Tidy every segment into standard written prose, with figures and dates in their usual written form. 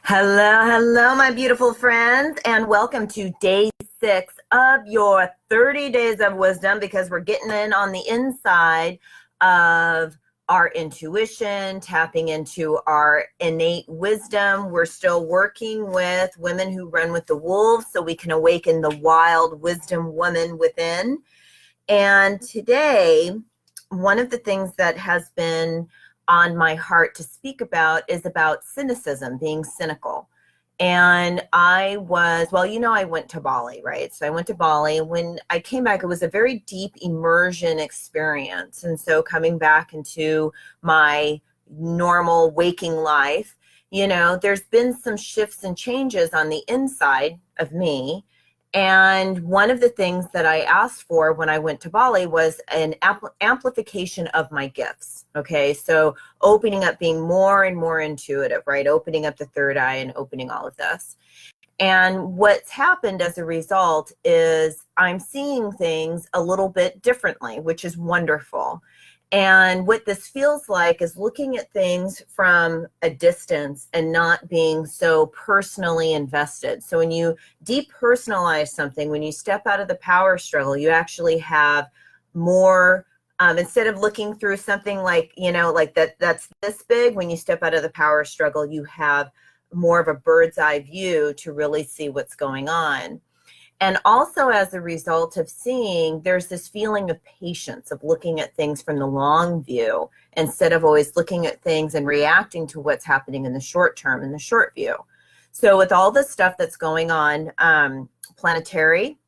Hello, my beautiful friends, and welcome to day 6 of your 30 days of wisdom because we're getting in on the inside of our intuition, tapping into our innate wisdom. We're still working with women who run with the wolves so we can awaken the wild wisdom woman within. And today, one of the things that has been on my heart to speak about is about cynicism, being cynical. And I was, well, I went to Bali, right? So I went to Bali. When I came back, it was a very deep immersion experience. And so coming back into my normal waking life, there's been some shifts and changes on the inside of me. And one of the things that I asked for when I went to Bali was an amplification of my gifts. Okay, so opening up, being more and more intuitive, right? Opening up the third eye and opening all of this. And what's happened as a result is I'm seeing things a little bit differently, which is wonderful. And what this feels like is looking at things from a distance and not being so personally invested. So when you depersonalize something, when you step out of the power struggle, you actually have more, instead of looking through something like, like that's this big, when you step out of the power struggle, you have more of a bird's eye view to really see what's going on. And also as a result of seeing, there's this feeling of patience, of looking at things from the long view instead of always looking at things and reacting to what's happening in the short term, in the short view. So with all the stuff that's going on, planetary,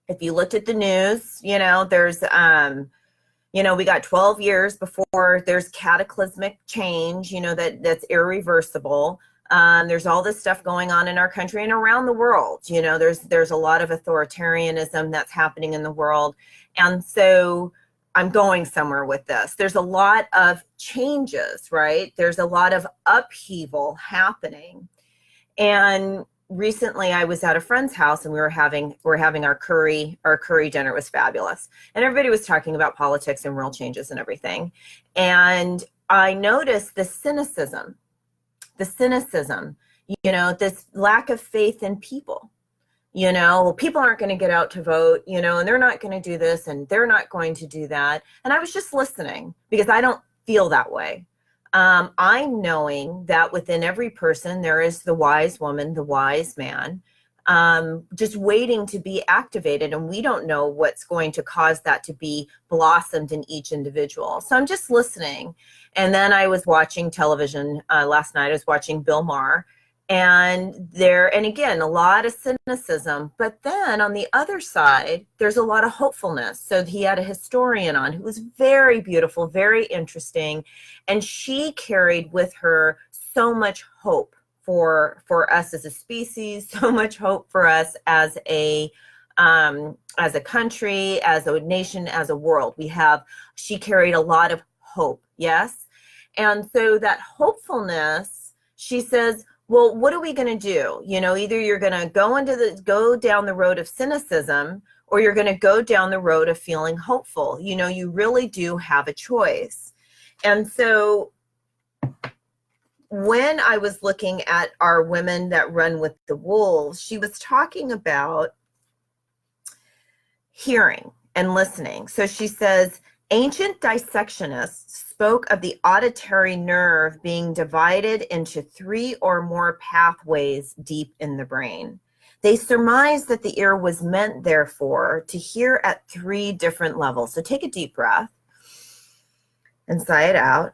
if you looked at the news, there's, we got 12 years before there's cataclysmic change, that's irreversible. There's all this stuff going on in our country and around the world. There's a lot of authoritarianism that's happening in the world. And so I'm going somewhere with this. There's a lot of changes, right? There's a lot of upheaval happening. And recently I was at a friend's house and we're having our curry dinner. It was fabulous. And everybody was talking about politics and world changes and everything. And I noticed the cynicism, this lack of faith in people. People aren't going to get out to vote, and they're not going to do this and they're not going to do that. And I was just listening because I don't feel that way. I'm knowing that within every person, there is the wise woman, the wise man, just waiting to be activated. And we don't know what's going to cause that to be blossomed in each individual. So I'm just listening. And then I was watching television last night. I was watching Bill Maher. And again, a lot of cynicism. But then on the other side, there's a lot of hopefulness. So he had a historian on who was very beautiful, very interesting. And she carried with her so much hope for us as a species, so much hope for us as a country, as a nation, as a world. She carried a lot of hope, yes? And so that hopefulness, she says, well, what are we going to do? Either you're going to go down the road of cynicism or you're going to go down the road of feeling hopeful. You really do have a choice. And so when I was looking at our women that run with the wolves, she was talking about hearing and listening. So she says, ancient dissectionists spoke of the auditory nerve being divided into 3 or more pathways deep in the brain. They surmised that the ear was meant, therefore, to hear at 3 different levels. So take a deep breath and sigh it out.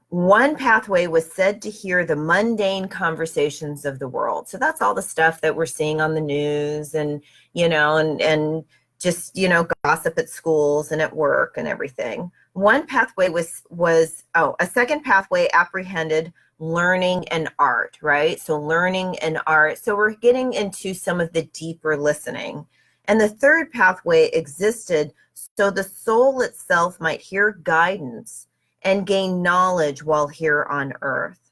One pathway was said to hear the mundane conversations of the world. So that's all the stuff that we're seeing on the news and, and just, gossip at schools and at work and everything. One pathway a second pathway apprehended learning and art, right? So learning and art. So we're getting into some of the deeper listening. And the third pathway existed so the soul itself might hear guidance and gain knowledge while here on earth.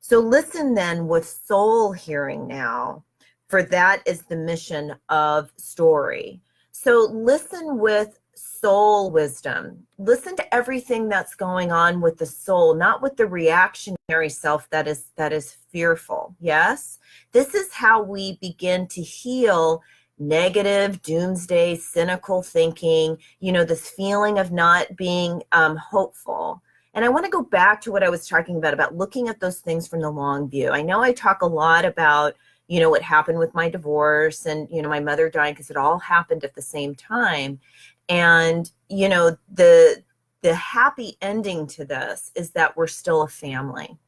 So listen then with soul hearing now, for that is the mission of story. So listen with soul wisdom. Listen to everything that's going on with the soul, not with the reactionary self that is fearful. Yes? This is how we begin to heal negative, doomsday, cynical thinking, this feeling of not being hopeful. And I want to go back to what I was talking about looking at those things from the long view. I know I talk a lot about, what happened with my divorce and, my mother dying, because it all happened at the same time. And, the happy ending to this is that we're still a family.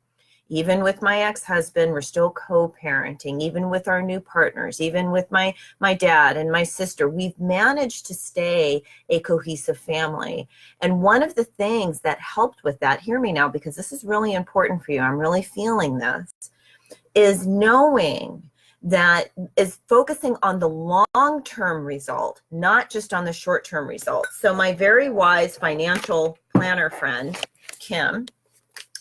Even with my ex-husband, we're still co-parenting. Even with our new partners, even with my dad and my sister, we've managed to stay a cohesive family. And one of the things that helped with that, hear me now, because this is really important for you, I'm really feeling this, is knowing that is focusing on the long-term result, not just on the short-term result. So my very wise financial planner friend, Kim,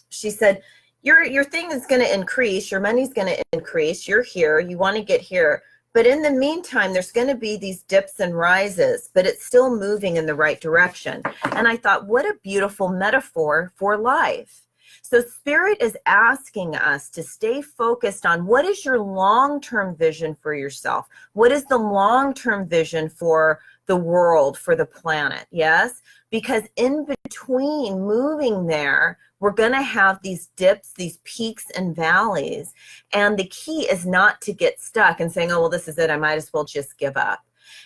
she said, your thing is going to increase, your money's going to increase, you're here, you want to get here. But in the meantime, there's going to be these dips and rises, but it's still moving in the right direction. And I thought, what a beautiful metaphor for life. So Spirit is asking us to stay focused on what is your long-term vision for yourself? What is the long-term vision for the world, for the planet? Yes? Because in between moving there, we're going to have these dips, these peaks and valleys. And the key is not to get stuck and saying, oh, well, this is it, I might as well just give up.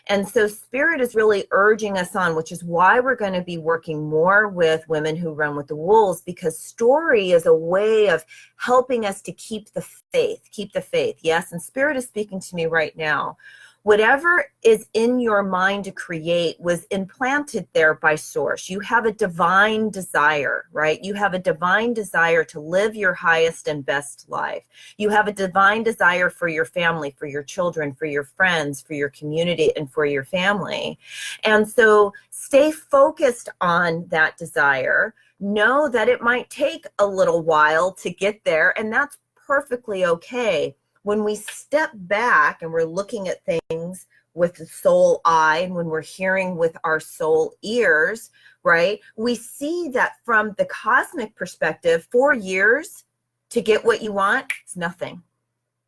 And so Spirit is really urging us on, which is why we're going to be working more with women who run with the wolves, because story is a way of helping us to keep the faith. Yes. And Spirit is speaking to me right now. Whatever is in your mind to create was implanted there by Source. You have a divine desire, right? You have a divine desire to live your highest and best life. You have a divine desire for your family, for your children, for your friends, for your community, and for your family. And so stay focused on that desire. Know that it might take a little while to get there, and that's perfectly okay. When we step back and we're looking at things with the soul eye, and when we're hearing with our soul ears, right, we see that from the cosmic perspective, 4 years to get what you want is nothing.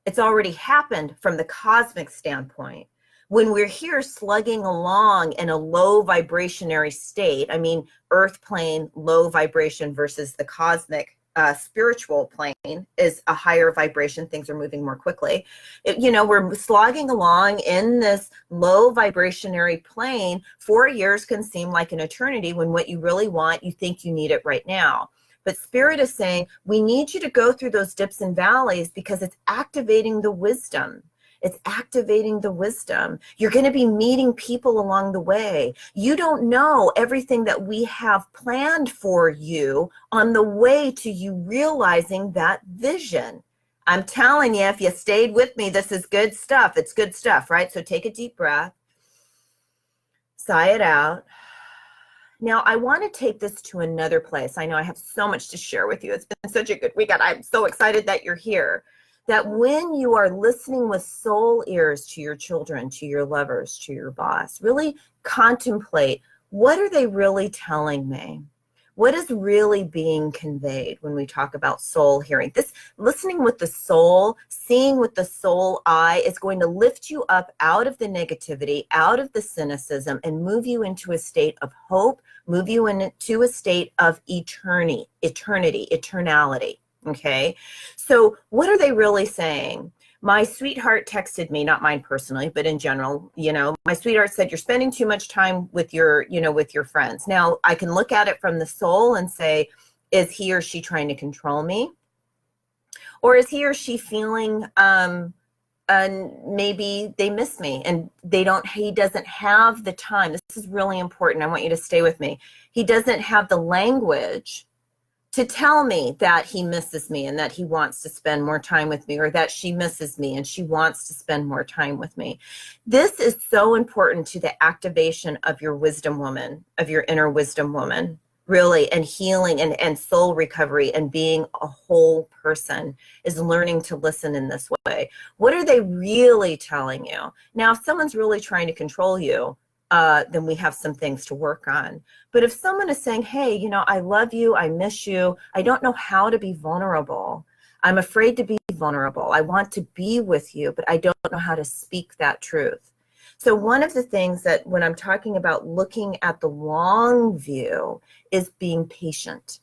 It's already happened from the cosmic standpoint. When we're here slugging along in a low vibrationary state, I mean, earth plane, low vibration versus the cosmic spiritual plane is a higher vibration. Things are moving more quickly. We're slogging along in this low vibrationary plane. 4 years can seem like an eternity when what you really want, you think you need it right now. But Spirit is saying, we need you to go through those dips and valleys because it's activating the wisdom. It's activating the wisdom. You're going to be meeting people along the way. You don't know everything that we have planned for you on the way to you realizing that vision. I'm telling you, if you stayed with me, this is good stuff. It's good stuff, right? So take a deep breath. Sigh it out. Now, I want to take this to another place. I know I have so much to share with you. It's been such a good week. I'm so excited that you're here. That when you are listening with soul ears to your children, to your lovers, to your boss, really contemplate, what are they really telling me? What is really being conveyed when we talk about soul hearing? This listening with the soul, seeing with the soul eye is going to lift you up out of the negativity, out of the cynicism, and move you into a state of hope, move you into a state of eternity, eternality. Okay, so what are they really saying? My sweetheart texted me, not mine personally, but in general, my sweetheart said, you're spending too much time with your friends. Now, I can look at it from the soul and say, is he or she trying to control me? Or is he or she feeling, maybe they miss me and he doesn't have the time. This is really important. I want you to stay with me. He doesn't have the language to tell me that he misses me and that he wants to spend more time with me, or that she misses me and she wants to spend more time with me. This is so important to the activation of your wisdom woman, of your inner wisdom woman, really, and healing and soul recovery and being a whole person is learning to listen in this way. What are they really telling you? Now, if someone's really trying to control you, then we have some things to work on. But if someone is saying, hey, you know, I love you, I miss you, I don't know how to be vulnerable, I'm afraid to be vulnerable, I want to be with you, but I don't know how to speak that truth. So one of the things that when I'm talking about looking at the long view is being patient,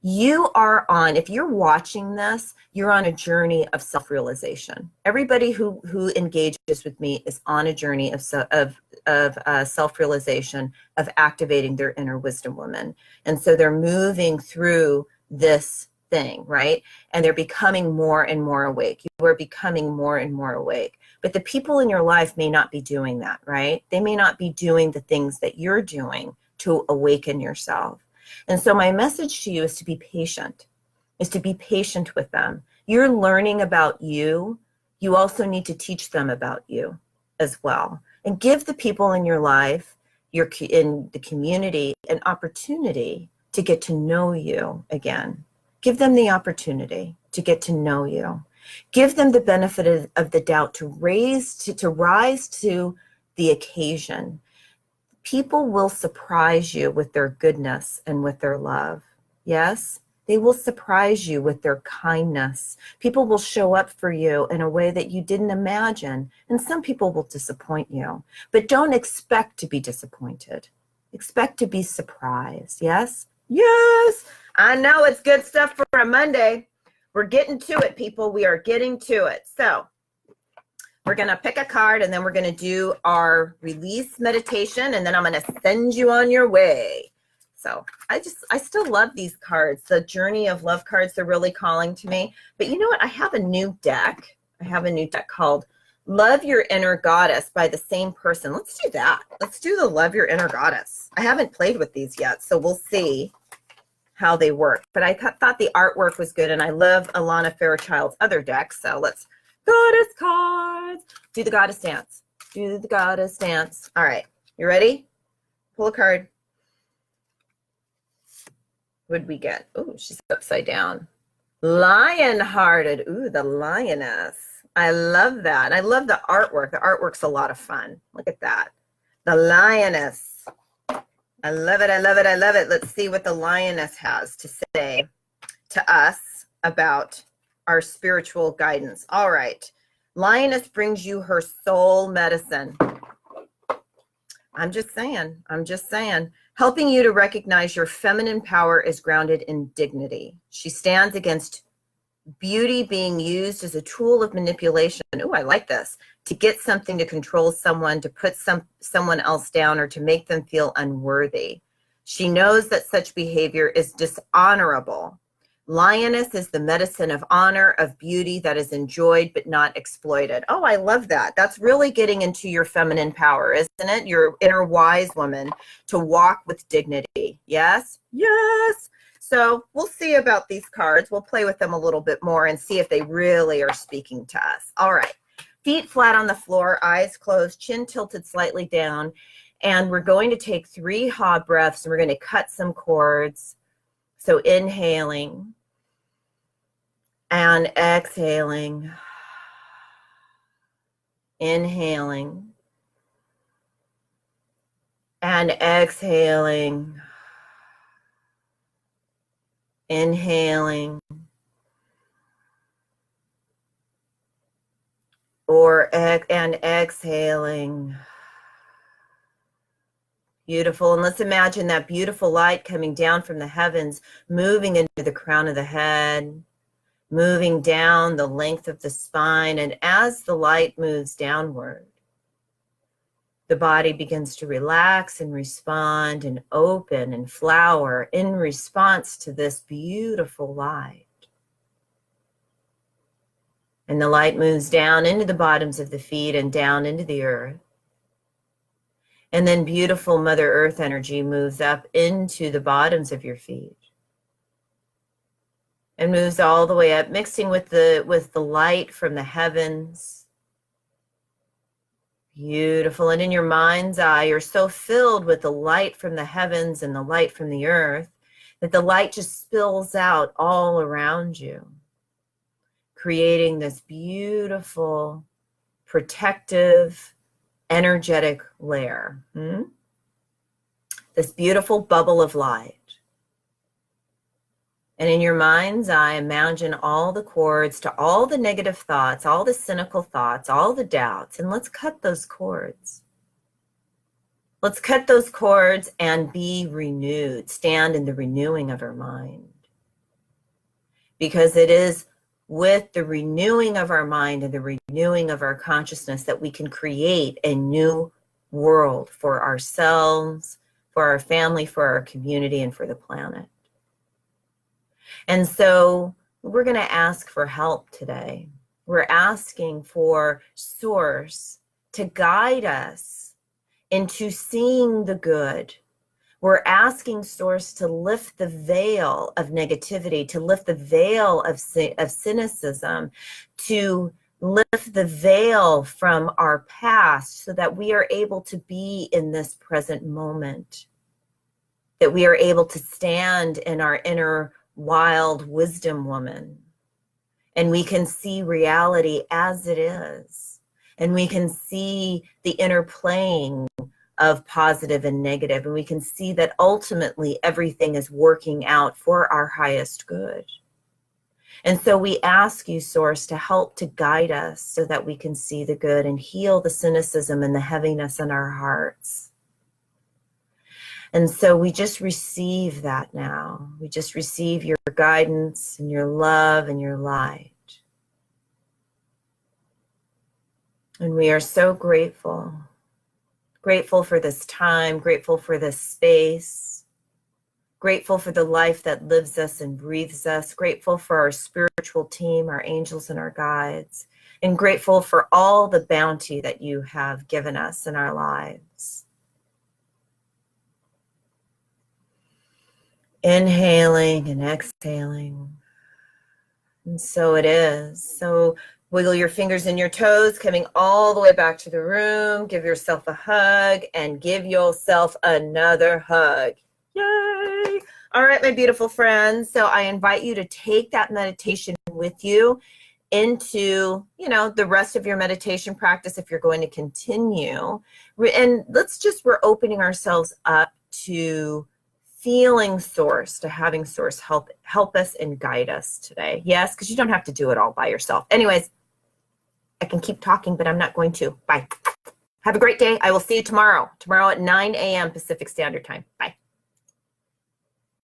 You are on, if you're watching this, you're on a journey of self-realization. Everybody who engages with me is on a journey of self-realization, of activating their inner wisdom woman. And so they're moving through this thing, right? And they're becoming more and more awake. You are becoming more and more awake. But the people in your life may not be doing that, right? They may not be doing the things that you're doing to awaken yourself. And so my message to you is to be patient, with them. You're learning about you. You also need to teach them about you as well. And give the people in your life, in the community, an opportunity to get to know you again. Give them the opportunity to get to know you. Give them the benefit of the doubt to rise to the occasion. People will surprise you with their goodness and with their love. Yes, they will surprise you with their kindness. People will show up for you in a way that you didn't imagine. And some people will disappoint you. But don't expect to be disappointed. Expect to be surprised. Yes? Yes! I know it's good stuff for a Monday. We're getting to it, people. We are getting to it. So we're going to pick a card, and then we're going to do our release meditation, and then I'm going to send you on your way. So I still love these cards. The Journey of Love cards, they're really calling to me. But you know what? I have a new deck. Called Love Your Inner Goddess by the same person. Let's do that. Let's do the Love Your Inner Goddess. I haven't played with these yet, so we'll see how they work. But I thought the artwork was good, and I love Alana Fairchild's other deck. So let's Goddess cards. Do the goddess dance. Do the goddess dance. All right. You ready? Pull a card. What did we get? Oh, she's upside down. Lion-hearted. Ooh, the lioness. I love that. I love the artwork. The artwork's a lot of fun. Look at that. The lioness. I love it. I love it. I love it. Let's see what the lioness has to say to us about our spiritual guidance. All right. Lioness brings you her soul medicine. I'm just saying. Helping you to recognize your feminine power is grounded in dignity. She stands against beauty being used as a tool of manipulation. Oh, I like this. To get something, to control someone, to put someone else down, or to make them feel unworthy. She knows that such behavior is dishonorable. Lioness is the medicine of honor, of beauty that is enjoyed but not exploited. Oh, I love that. That's really getting into your feminine power, isn't it? Your inner wise woman, to walk with dignity. Yes? Yes. So we'll see about these cards. We'll play with them a little bit more and see if they really are speaking to us. All right. Feet flat on the floor, eyes closed, chin tilted slightly down. And we're going to take 3 Ha breaths, and we're going to cut some cords. So inhaling and exhaling. Inhaling and exhaling. Inhaling and exhaling. Beautiful. And let's imagine that beautiful light coming down from the heavens, moving into the crown of the head, moving down the length of the spine. And as the light moves downward, the body begins to relax and respond and open and flower in response to this beautiful light. And the light moves down into the bottoms of the feet and down into the earth. And then beautiful Mother Earth energy moves up into the bottoms of your feet and moves all the way up, mixing with the light from the heavens. Beautiful. And in your mind's eye, you're so filled with the light from the heavens and the light from the earth that the light just spills out all around you, creating this beautiful, protective, energetic layer. This beautiful bubble of light. And in your mind's eye, imagine all the cords to all the negative thoughts, all the cynical thoughts, all the doubts, and let's cut those cords. Let's cut those cords and be renewed, stand in the renewing of our mind. Because it is with the renewing of our mind and the renewing of our consciousness that we can create a new world for ourselves, for our family, for our community, and for the planet. And so we're going to ask for help today. We're asking for Source to guide us into seeing the good. We're asking Source to lift the veil of negativity, to lift the veil of cynicism, to lift the veil from our past so that we are able to be in this present moment, that we are able to stand in our inner wild wisdom woman, and we can see reality as it is, and we can see the interplaying of positive and negative, and we can see that ultimately everything is working out for our highest good. And so we ask you, Source, to help to guide us so that we can see the good and heal the cynicism and the heaviness in our hearts. And so we just receive that now. We just receive your guidance and your love and your light. And we are so grateful. Grateful for this time, grateful for this space, grateful for the life that lives us and breathes us, grateful for our spiritual team, our angels and our guides, and grateful for all the bounty that you have given us in our lives. Inhaling and exhaling. And so it is. So wiggle your fingers and your toes, coming all the way back to the room. Give yourself a hug and give yourself another hug. Yay! All right, my beautiful friends. So I invite you to take that meditation with you into, the rest of your meditation practice if you're going to continue. And we're opening ourselves up to feeling Source, to having Source help us and guide us today. Yes, because you don't have to do it all by yourself. Anyways, I can keep talking, but I'm not going to. Bye. Have a great day. I will see you tomorrow at 9 a.m. Pacific Standard Time. Bye.